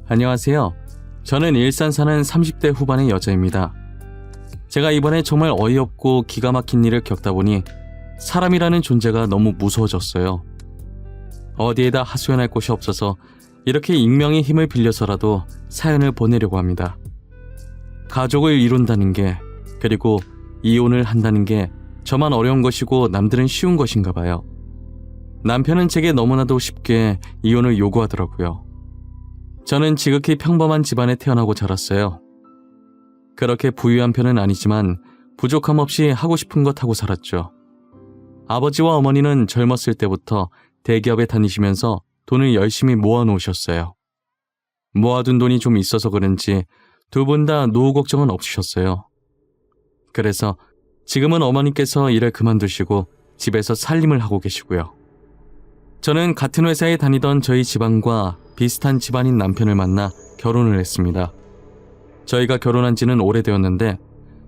안녕하세요. 저는 일산 사는 30대 후반의 여자입니다. 제가 이번에 정말 어이없고 기가 막힌 일을 겪다 보니 사람이라는 존재가 너무 무서워졌어요. 어디에다 하소연할 곳이 없어서 이렇게 익명의 힘을 빌려서라도 사연을 보내려고 합니다. 가족을 이룬다는 게, 그리고 이혼을 한다는 게 저만 어려운 것이고 남들은 쉬운 것인가 봐요. 남편은 제게 너무나도 쉽게 이혼을 요구하더라고요. 저는 지극히 평범한 집안에 태어나고 자랐어요. 그렇게 부유한 편은 아니지만 부족함 없이 하고 싶은 것 하고 살았죠. 아버지와 어머니는 젊었을 때부터 대기업에 다니시면서 돈을 열심히 모아놓으셨어요. 모아둔 돈이 좀 있어서 그런지 두 분 다 노후 걱정은 없으셨어요. 그래서 지금은 어머니께서 일을 그만두시고 집에서 살림을 하고 계시고요. 저는 같은 회사에 다니던 저희 집안과 비슷한 집안인 남편을 만나 결혼을 했습니다. 저희가 결혼한 지는 오래되었는데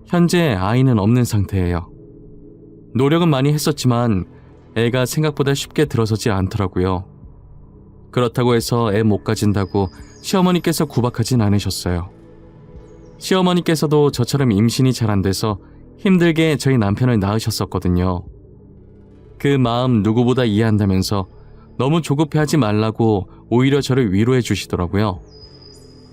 현재 아이는 없는 상태예요. 노력은 많이 했었지만 애가 생각보다 쉽게 들어서지 않더라고요. 그렇다고 해서 애 못 가진다고 시어머니께서 구박하진 않으셨어요. 시어머니께서도 저처럼 임신이 잘 안 돼서 힘들게 저희 남편을 낳으셨었거든요. 그 마음 누구보다 이해한다면서 너무 조급해하지 말라고 오히려 저를 위로해 주시더라고요.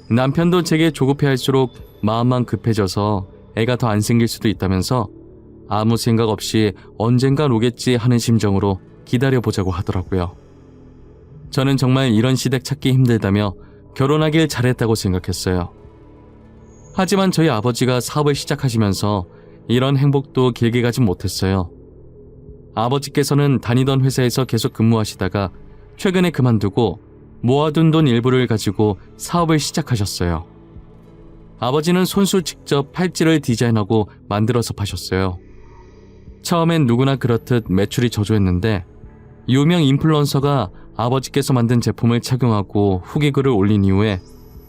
남편도 제게 조급해할수록 마음만 급해져서 애가 더 안 생길 수도 있다면서 아무 생각 없이 언젠간 오겠지 하는 심정으로 기다려보자고 하더라고요. 저는 정말 이런 시댁 찾기 힘들다며 결혼하길 잘했다고 생각했어요. 하지만 저희 아버지가 사업을 시작하시면서 이런 행복도 길게 가진 못했어요. 아버지께서는 다니던 회사에서 계속 근무하시다가 최근에 그만두고 모아둔 돈 일부를 가지고 사업을 시작하셨어요. 아버지는 손수 직접 팔찌를 디자인하고 만들어서 파셨어요. 처음엔 누구나 그렇듯 매출이 저조했는데 유명 인플루언서가 아버지께서 만든 제품을 착용하고 후기 글을 올린 이후에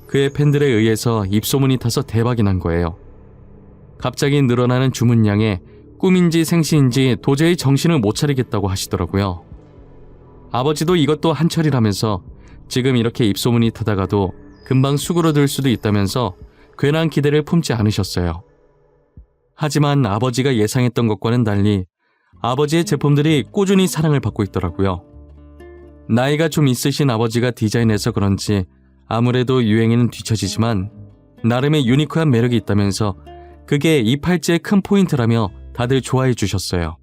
그의 팬들에 의해서 입소문이 타서 대박이 난 거예요. 갑자기 늘어나는 주문량에 꿈인지 생시인지 도저히 정신을 못 차리겠다고 하시더라고요. 아버지도 이것도 한철이라면서 지금 이렇게 입소문이 타다가도 금방 수그러들 수도 있다면서 괜한 기대를 품지 않으셨어요. 하지만 아버지가 예상했던 것과는 달리 아버지의 제품들이 꾸준히 사랑을 받고 있더라고요. 나이가 좀 있으신 아버지가 디자인해서 그런지 아무래도 유행에는 뒤처지지만 나름의 유니크한 매력이 있다면서 그게 이 팔찌의 큰 포인트라며 다들 좋아해 주셨어요.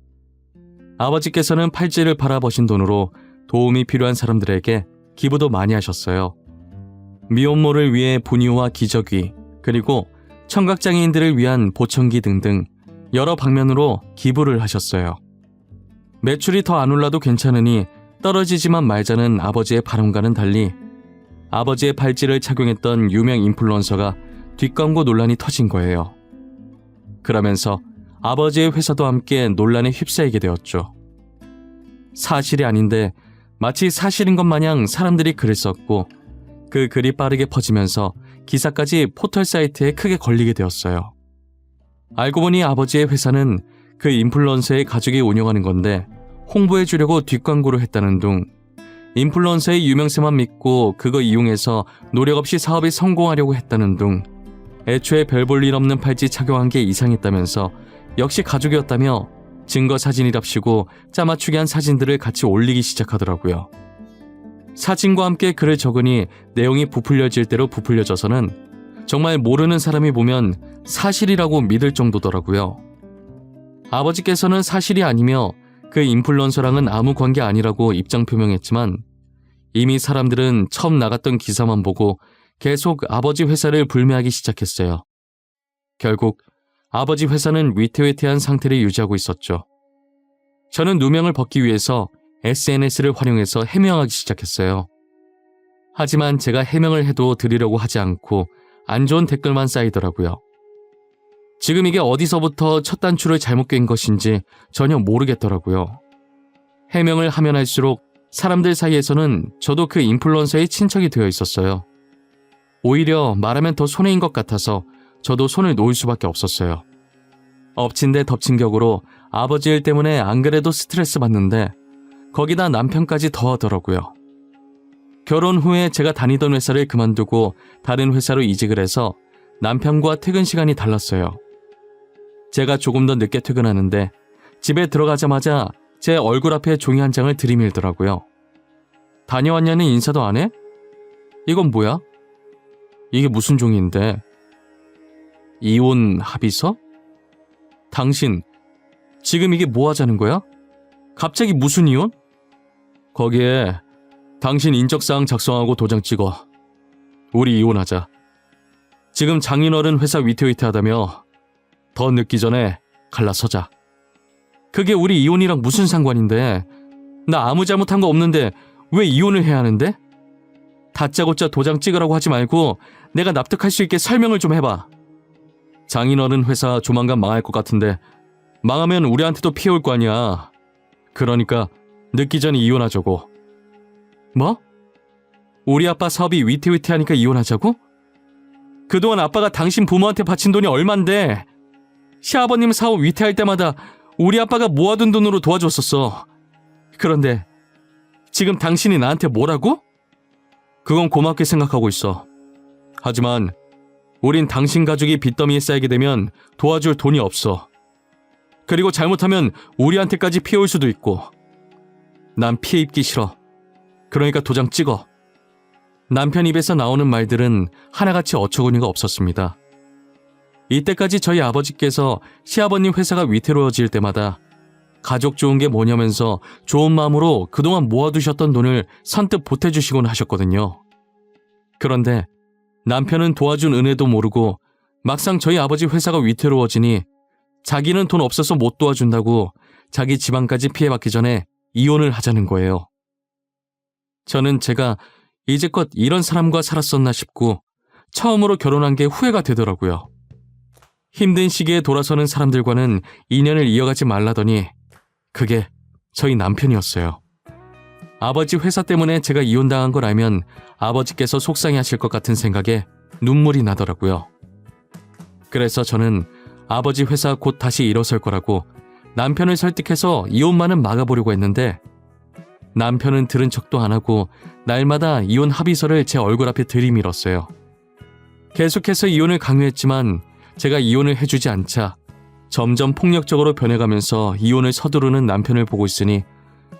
아버지께서는 팔찌를 팔아 버신 돈으로 도움이 필요한 사람들에게 기부도 많이 하셨어요. 미혼모를 위해 분유와 기저귀, 그리고 청각장애인들을 위한 보청기 등등 여러 방면으로 기부를 하셨어요. 매출이 더 안 올라도 괜찮으니 떨어지지만 말자는 아버지의 바람과는 달리 아버지의 팔찌를 착용했던 유명 인플루언서가 뒷광고 논란이 터진 거예요. 그러면서 아버지의 회사도 함께 논란에 휩싸이게 되었죠. 사실이 아닌데 마치 사실인 것 마냥 사람들이 글을 썼고 그 글이 빠르게 퍼지면서 기사까지 포털 사이트에 크게 걸리게 되었어요. 알고 보니 아버지의 회사는 그 인플루언서의 가족이 운영하는 건데 홍보해주려고 뒷광고를 했다는 둥, 인플루언서의 유명세만 믿고 그거 이용해서 노력 없이 사업에 성공하려고 했다는 둥, 애초에 별 볼 일 없는 팔찌 착용한 게 이상했다면서 역시 가족이었다며 증거 사진이랍시고 짜맞추게 한 사진들을 같이 올리기 시작하더라고요. 사진과 함께 글을 적으니 내용이 부풀려질 대로 부풀려져서는 정말 모르는 사람이 보면 사실이라고 믿을 정도더라고요. 아버지께서는 사실이 아니며 그 인플루언서랑은 아무 관계 아니라고 입장 표명했지만 이미 사람들은 처음 나갔던 기사만 보고 계속 아버지 회사를 불매하기 시작했어요. 결국 아버지 회사는 위태위태한 상태를 유지하고 있었죠. 저는 누명을 벗기 위해서 SNS를 활용해서 해명하기 시작했어요. 하지만 제가 해명을 해도 들으려고 하지 않고 안 좋은 댓글만 쌓이더라고요. 지금 이게 어디서부터 첫 단추를 잘못 깬 것인지 전혀 모르겠더라고요. 해명을 하면 할수록 사람들 사이에서는 저도 그 인플루언서의 친척이 되어 있었어요. 오히려 말하면 더 손해인 것 같아서 저도 손을 놓을 수밖에 없었어요. 엎친 데 덮친 격으로 아버지 일 때문에 안 그래도 스트레스 받는데 거기다 남편까지 더하더라고요. 결혼 후에 제가 다니던 회사를 그만두고 다른 회사로 이직을 해서 남편과 퇴근 시간이 달랐어요. 제가 조금 더 늦게 퇴근하는데 집에 들어가자마자 제 얼굴 앞에 종이 한 장을 들이밀더라고요. 다녀왔냐는 인사도 안 해? 이건 뭐야? 이게 무슨 종이인데? 이혼 합의서? 당신, 지금 이게 뭐 하자는 거야? 갑자기 무슨 이혼? 거기에 당신 인적사항 작성하고 도장 찍어. 우리 이혼하자. 지금 장인어른 회사 위태위태하다며 더 늦기 전에 갈라서자. 그게 우리 이혼이랑 무슨 상관인데? 나 아무 잘못한 거 없는데 왜 이혼을 해야 하는데? 다짜고짜 도장 찍으라고 하지 말고 내가 납득할 수 있게 설명을 좀 해봐. 장인어른 회사 조만간 망할 것 같은데 망하면 우리한테도 피해 올 거 아니야. 그러니까 늦기 전에 이혼하자고. 뭐? 우리 아빠 사업이 위태위태하니까 이혼하자고? 그동안 아빠가 당신 부모한테 바친 돈이 얼만데 시아버님 사업 위태할 때마다 우리 아빠가 모아둔 돈으로 도와줬었어. 그런데 지금 당신이 나한테 뭐라고? 그건 고맙게 생각하고 있어. 하지만 우린 당신 가족이 빚더미에 쌓이게 되면 도와줄 돈이 없어. 그리고 잘못하면 우리한테까지 피해 올 수도 있고. 난 피해 입기 싫어. 그러니까 도장 찍어. 남편 입에서 나오는 말들은 하나같이 어처구니가 없었습니다. 이때까지 저희 아버지께서 시아버님 회사가 위태로워질 때마다 가족 좋은 게 뭐냐면서 좋은 마음으로 그동안 모아두셨던 돈을 선뜻 보태주시곤 하셨거든요. 그런데 남편은 도와준 은혜도 모르고 막상 저희 아버지 회사가 위태로워지니 자기는 돈 없어서 못 도와준다고 자기 집안까지 피해받기 전에 이혼을 하자는 거예요. 저는 제가 이제껏 이런 사람과 살았었나 싶고 처음으로 결혼한 게 후회가 되더라고요. 힘든 시기에 돌아서는 사람들과는 인연을 이어가지 말라더니 그게 저희 남편이었어요. 아버지 회사 때문에 제가 이혼당한 걸 알면 아버지께서 속상해하실 것 같은 생각에 눈물이 나더라고요. 그래서 저는 아버지 회사 곧 다시 일어설 거라고 남편을 설득해서 이혼만은 막아보려고 했는데 남편은 들은 척도 안 하고 날마다 이혼 합의서를 제 얼굴 앞에 들이밀었어요. 계속해서 이혼을 강요했지만 제가 이혼을 해주지 않자 점점 폭력적으로 변해가면서 이혼을 서두르는 남편을 보고 있으니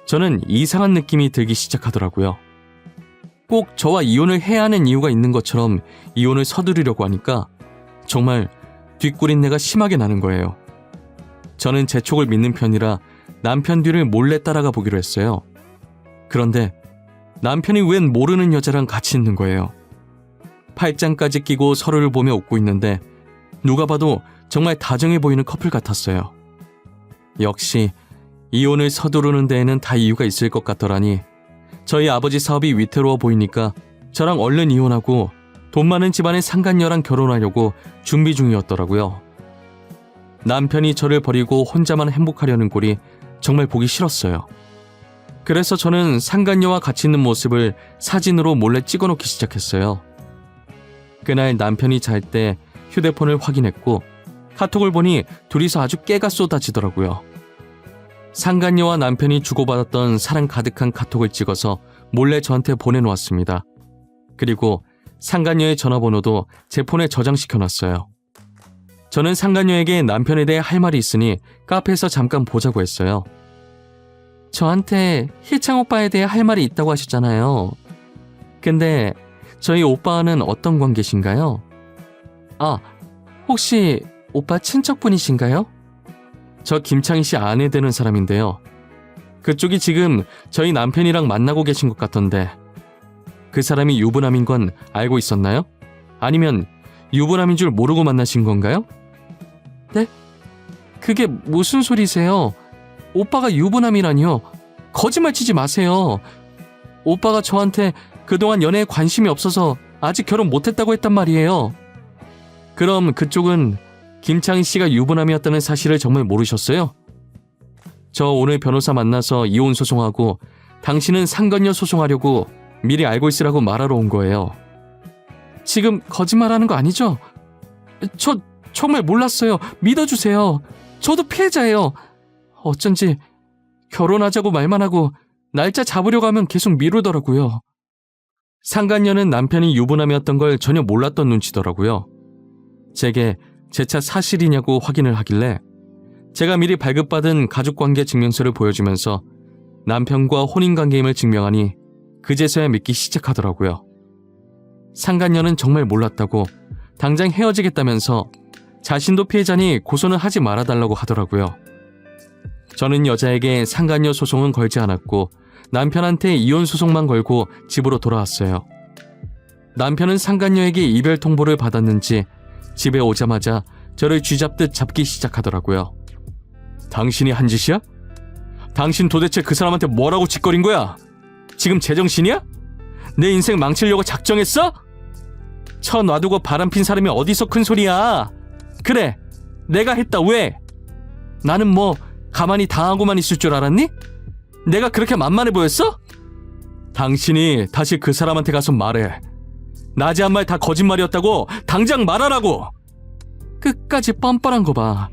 저는 이상한 느낌이 들기 시작하더라고요. 꼭 저와 이혼을 해야 하는 이유가 있는 것처럼 이혼을 서두르려고 하니까 정말 뒷구린내가 심하게 나는 거예요. 저는 제 촉을 믿는 편이라 남편 뒤를 몰래 따라가 보기로 했어요. 그런데 남편이 웬 모르는 여자랑 같이 있는 거예요. 팔짱까지 끼고 서로를 보며 웃고 있는데 누가 봐도 정말 다정해 보이는 커플 같았어요. 역시 이혼을 서두르는 데에는 다 이유가 있을 것 같더라니 저희 아버지 사업이 위태로워 보이니까 저랑 얼른 이혼하고 돈 많은 집안의 상간녀랑 결혼하려고 준비 중이었더라고요. 남편이 저를 버리고 혼자만 행복하려는 꼴이 정말 보기 싫었어요. 그래서 저는 상간녀와 같이 있는 모습을 사진으로 몰래 찍어놓기 시작했어요. 그날 남편이 잘 때 휴대폰을 확인했고 카톡을 보니 둘이서 아주 깨가 쏟아지더라고요. 상간녀와 남편이 주고받았던 사랑 가득한 카톡을 찍어서 몰래 저한테 보내놓았습니다. 그리고 상간녀의 전화번호도 제 폰에 저장시켜놨어요. 저는 상간녀에게 남편에 대해 할 말이 있으니 카페에서 잠깐 보자고 했어요. 저한테 희창 오빠에 대해 할 말이 있다고 하셨잖아요. 근데 저희 오빠는 어떤 관계신가요? 아, 혹시 오빠 친척분이신가요? 저 김창희 씨 아내 되는 사람인데요. 그쪽이 지금 저희 남편이랑 만나고 계신 것 같던데 그 사람이 유부남인 건 알고 있었나요? 아니면 유부남인 줄 모르고 만나신 건가요? 네? 그게 무슨 소리세요? 오빠가 유부남이라니요? 거짓말 치지 마세요. 오빠가 저한테 그동안 연애에 관심이 없어서 아직 결혼 못했다고 했단 말이에요. 그럼 그쪽은 김창희 씨가 유부남이었다는 사실을 정말 모르셨어요? 저 오늘 변호사 만나서 이혼 소송하고 당신은 상간녀 소송하려고 미리 알고 있으라고 말하러 온 거예요. 지금 거짓말하는 거 아니죠? 저 정말 몰랐어요. 믿어주세요. 저도 피해자예요. 어쩐지 결혼하자고 말만 하고 날짜 잡으려고 하면 계속 미루더라고요. 상간녀는 남편이 유부남이었던 걸 전혀 몰랐던 눈치더라고요. 제게 제 차 사실이냐고 확인을 하길래 제가 미리 발급받은 가족관계 증명서를 보여주면서 남편과 혼인관계임을 증명하니 그제서야 믿기 시작하더라고요. 상간녀는 정말 몰랐다고 당장 헤어지겠다면서 자신도 피해자니 고소는 하지 말아달라고 하더라고요. 저는 여자에게 상간녀 소송은 걸지 않았고 남편한테 이혼 소송만 걸고 집으로 돌아왔어요. 남편은 상간녀에게 이별 통보를 받았는지 집에 오자마자 저를 쥐잡듯 잡기 시작하더라고요. 당신이 한 짓이야? 당신 도대체 그 사람한테 뭐라고 짓거린 거야? 지금 제정신이야? 내 인생 망치려고 작정했어? 쳐 놔두고 바람핀 사람이 어디서 큰 소리야? 그래, 내가 했다. 왜? 나는 뭐 가만히 당하고만 있을 줄 알았니? 내가 그렇게 만만해 보였어? 당신이 다시 그 사람한테 가서 말해. 낮에 한 말 다 거짓말이었다고 당장 말하라고. 끝까지 뻔뻔한 거 봐.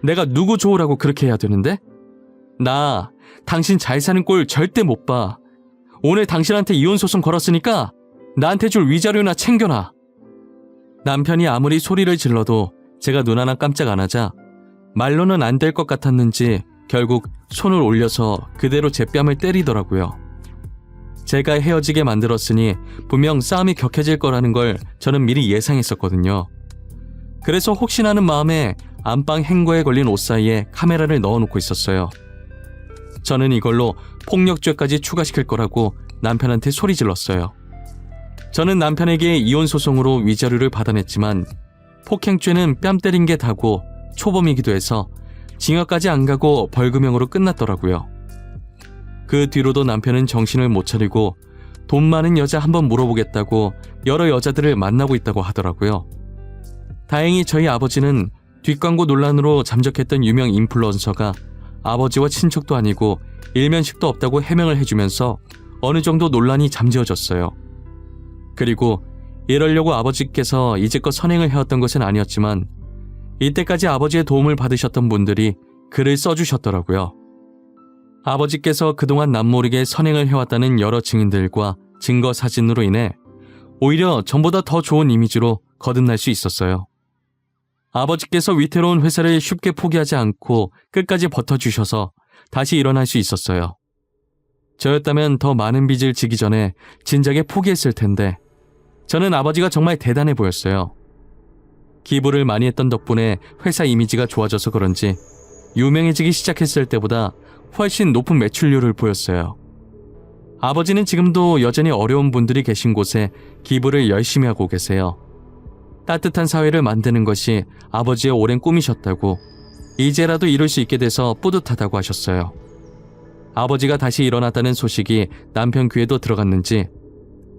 내가 누구 좋으라고 그렇게 해야 되는데? 나 당신 잘 사는 꼴 절대 못 봐. 오늘 당신한테 이혼 소송 걸었으니까 나한테 줄 위자료나 챙겨놔. 남편이 아무리 소리를 질러도 제가 눈 하나 깜짝 안 하자 말로는 안 될 것 같았는지 결국 손을 올려서 그대로 제 뺨을 때리더라고요. 제가 헤어지게 만들었으니 분명 싸움이 격해질 거라는 걸 저는 미리 예상했었거든요. 그래서 혹시나 하는 마음에 안방 행거에 걸린 옷 사이에 카메라를 넣어놓고 있었어요. 저는 이걸로 폭력죄까지 추가시킬 거라고 남편한테 소리 질렀어요. 저는 남편에게 이혼 소송으로 위자료를 받아냈지만 폭행죄는 뺨 때린 게 다고 초범이기도 해서 징역까지 안 가고 벌금형으로 끝났더라고요. 그 뒤로도 남편은 정신을 못 차리고 돈 많은 여자 한번 물어보겠다고 여러 여자들을 만나고 있다고 하더라고요. 다행히 저희 아버지는 뒷광고 논란으로 잠적했던 유명 인플루언서가 아버지와 친척도 아니고 일면식도 없다고 해명을 해주면서 어느 정도 논란이 잠재워졌어요. 그리고 이러려고 아버지께서 이제껏 선행을 해왔던 것은 아니었지만 이때까지 아버지의 도움을 받으셨던 분들이 글을 써주셨더라고요. 아버지께서 그동안 남모르게 선행을 해왔다는 여러 증인들과 증거 사진으로 인해 오히려 전보다 더 좋은 이미지로 거듭날 수 있었어요. 아버지께서 위태로운 회사를 쉽게 포기하지 않고 끝까지 버텨주셔서 다시 일어날 수 있었어요. 저였다면 더 많은 빚을 지기 전에 진작에 포기했을 텐데 저는 아버지가 정말 대단해 보였어요. 기부를 많이 했던 덕분에 회사 이미지가 좋아져서 그런지 유명해지기 시작했을 때보다 훨씬 높은 매출률을 보였어요. 아버지는 지금도 여전히 어려운 분들이 계신 곳에 기부를 열심히 하고 계세요. 따뜻한 사회를 만드는 것이 아버지의 오랜 꿈이셨다고 이제라도 이룰 수 있게 돼서 뿌듯하다고 하셨어요. 아버지가 다시 일어났다는 소식이 남편 귀에도 들어갔는지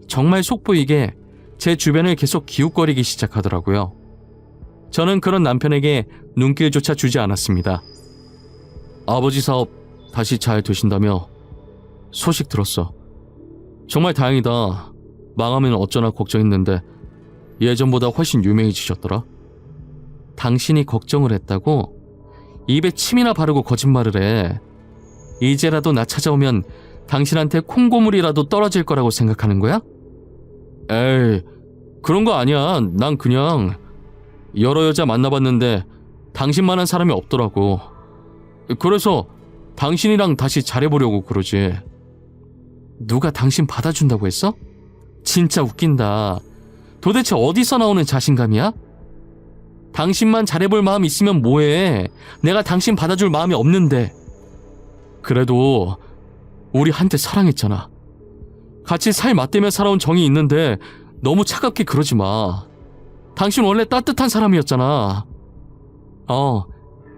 정말 속보이게 제 주변을 계속 기웃거리기 시작하더라고요. 저는 그런 남편에게 눈길조차 주지 않았습니다. 아버지 사업 다시 잘 되신다며 소식 들었어. 정말 다행이다. 망하면 어쩌나 걱정했는데 예전보다 훨씬 유명해지셨더라. 당신이 걱정을 했다고? 입에 침이나 바르고 거짓말을 해. 이제라도 나 찾아오면 당신한테 콩고물이라도 떨어질 거라고 생각하는 거야? 에이, 그런 거 아니야. 난 그냥 여러 여자 만나봤는데 당신만한 사람이 없더라고. 그래서 당신이랑 다시 잘해보려고 그러지. 누가 당신 받아준다고 했어? 진짜 웃긴다. 도대체 어디서 나오는 자신감이야? 당신만 잘해볼 마음 있으면 뭐해. 내가 당신 받아줄 마음이 없는데. 그래도 우리 한때 사랑했잖아. 같이 살 맞대며 살아온 정이 있는데 너무 차갑게 그러지 마. 당신 원래 따뜻한 사람이었잖아.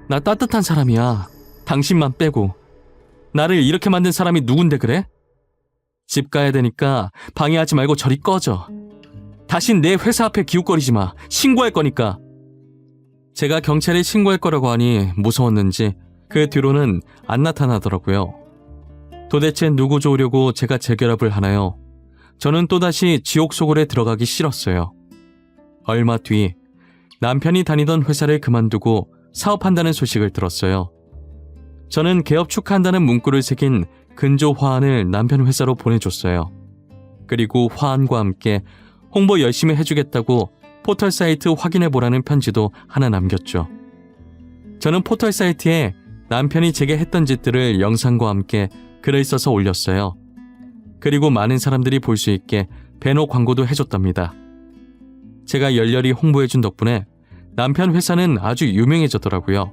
나 따뜻한 사람이야. 당신만 빼고. 나를 이렇게 만든 사람이 누군데 그래? 집 가야 되니까 방해하지 말고 저리 꺼져. 다신 내 회사 앞에 기웃거리지 마. 신고할 거니까. 제가 경찰에 신고할 거라고 하니 무서웠는지 그 뒤로는 안 나타나더라고요. 도대체 누구 좋으려고 제가 재결합을 하나요? 저는 또다시 지옥 속으로 들어가기 싫었어요. 얼마 뒤 남편이 다니던 회사를 그만두고 사업한다는 소식을 들었어요. 저는 개업 축하한다는 문구를 새긴 근조 화환을 남편 회사로 보내줬어요. 그리고 화환과 함께 홍보 열심히 해주겠다고 포털 사이트 확인해보라는 편지도 하나 남겼죠. 저는 포털 사이트에 남편이 제게 했던 짓들을 영상과 함께 글을 써서 올렸어요. 그리고 많은 사람들이 볼 수 있게 배너 광고도 해줬답니다. 제가 열렬히 홍보해준 덕분에 남편 회사는 아주 유명해졌더라고요.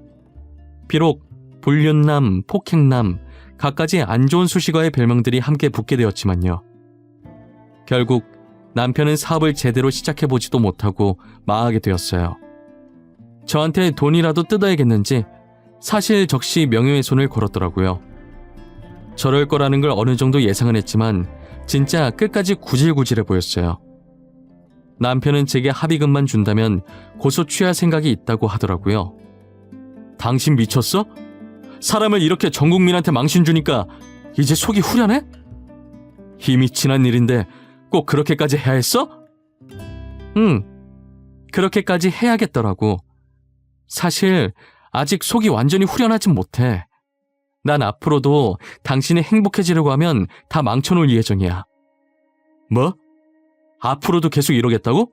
비록 불륜남, 폭행남, 갖가지 안 좋은 수식어의 별명들이 함께 붙게 되었지만요. 결국 남편은 사업을 제대로 시작해보지도 못하고 망하게 되었어요. 저한테 돈이라도 뜯어야겠는지 사실 적시 명예훼손을 걸었더라고요. 저럴 거라는 걸 어느 정도 예상은 했지만 진짜 끝까지 구질구질해 보였어요. 남편은 제게 합의금만 준다면 고소 취할 생각이 있다고 하더라고요. 당신 미쳤어? 사람을 이렇게 전 국민한테 망신 주니까 이제 속이 후련해? 이미 지난 일인데 꼭 그렇게까지 해야 했어? 응, 그렇게까지 해야겠더라고. 사실 아직 속이 완전히 후련하진 못해. 난 앞으로도 당신이 행복해지려고 하면 다 망쳐놓을 예정이야. 뭐? 앞으로도 계속 이러겠다고?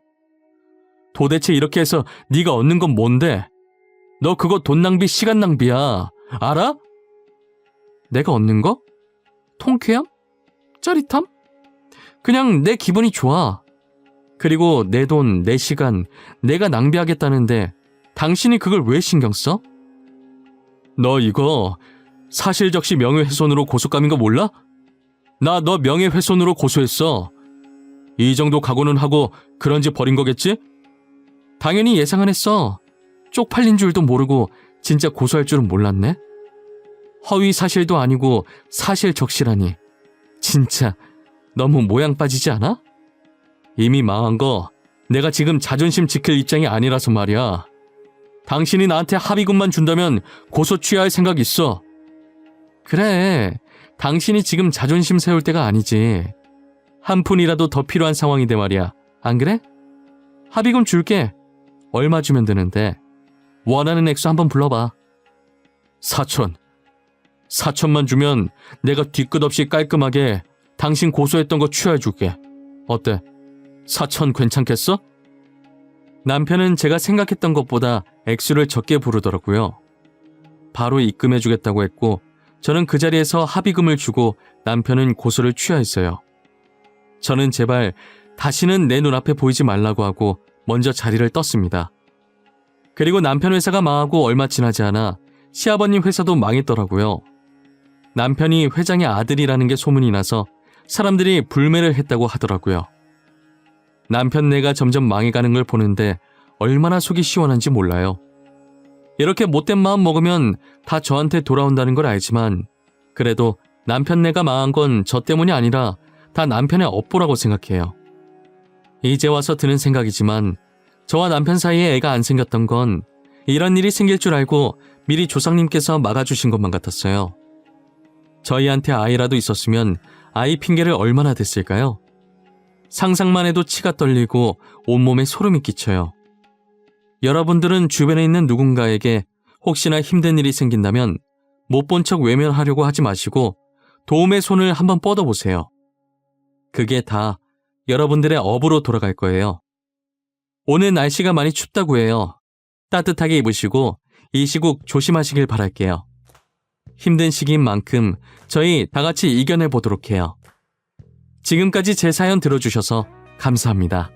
도대체 이렇게 해서 네가 얻는 건 뭔데? 너 그거 돈 낭비, 시간 낭비야. 알아? 내가 얻는 거? 통쾌함? 짜릿함? 그냥 내 기분이 좋아. 그리고 내 돈, 내 시간, 내가 낭비하겠다는데 당신이 그걸 왜 신경 써? 너 이거 사실 적시 명예훼손으로 고소감인 거 몰라? 나 너 명예훼손으로 고소했어. 이 정도 각오는 하고 그런지 버린 거겠지? 당연히 예상은 했어. 쪽팔린 줄도 모르고 진짜 고소할 줄은 몰랐네. 허위 사실도 아니고 사실 적시라니. 진짜 너무 모양 빠지지 않아? 이미 망한 거 내가 지금 자존심 지킬 입장이 아니라서 말이야. 당신이 나한테 합의금만 준다면 고소 취하할 생각 있어. 그래, 당신이 지금 자존심 세울 때가 아니지. 한 푼이라도 더 필요한 상황인데 말이야. 안 그래? 합의금 줄게. 얼마 주면 되는데? 원하는 액수 한번 불러봐. 4천. 4천만 주면 내가 뒤끝 없이 깔끔하게 당신 고소했던 거 취하해줄게. 어때? 4천 괜찮겠어? 남편은 제가 생각했던 것보다 액수를 적게 부르더라고요. 바로 입금해주겠다고 했고 저는 그 자리에서 합의금을 주고 남편은 고소를 취하했어요. 저는 제발 다시는 내 눈앞에 보이지 말라고 하고 먼저 자리를 떴습니다. 그리고 남편 회사가 망하고 얼마 지나지 않아 시아버님 회사도 망했더라고요. 남편이 회장의 아들이라는 게 소문이 나서 사람들이 불매를 했다고 하더라고요. 남편네가 점점 망해가는 걸 보는데 얼마나 속이 시원한지 몰라요. 이렇게 못된 마음 먹으면 다 저한테 돌아온다는 걸 알지만 그래도 남편네가 망한 건 저 때문이 아니라 다 남편의 업보라고 생각해요. 이제 와서 드는 생각이지만 저와 남편 사이에 애가 안 생겼던 건 이런 일이 생길 줄 알고 미리 조상님께서 막아주신 것만 같았어요. 저희한테 아이라도 있었으면 아이 핑계를 얼마나 댔을까요? 상상만 해도 치가 떨리고 온몸에 소름이 끼쳐요. 여러분들은 주변에 있는 누군가에게 혹시나 힘든 일이 생긴다면 못 본 척 외면하려고 하지 마시고 도움의 손을 한번 뻗어보세요. 그게 다 여러분들의 업으로 돌아갈 거예요. 오늘 날씨가 많이 춥다고 해요. 따뜻하게 입으시고 이 시국 조심하시길 바랄게요. 힘든 시기인 만큼 저희 다 같이 이겨내 보도록 해요. 지금까지 제 사연 들어주셔서 감사합니다.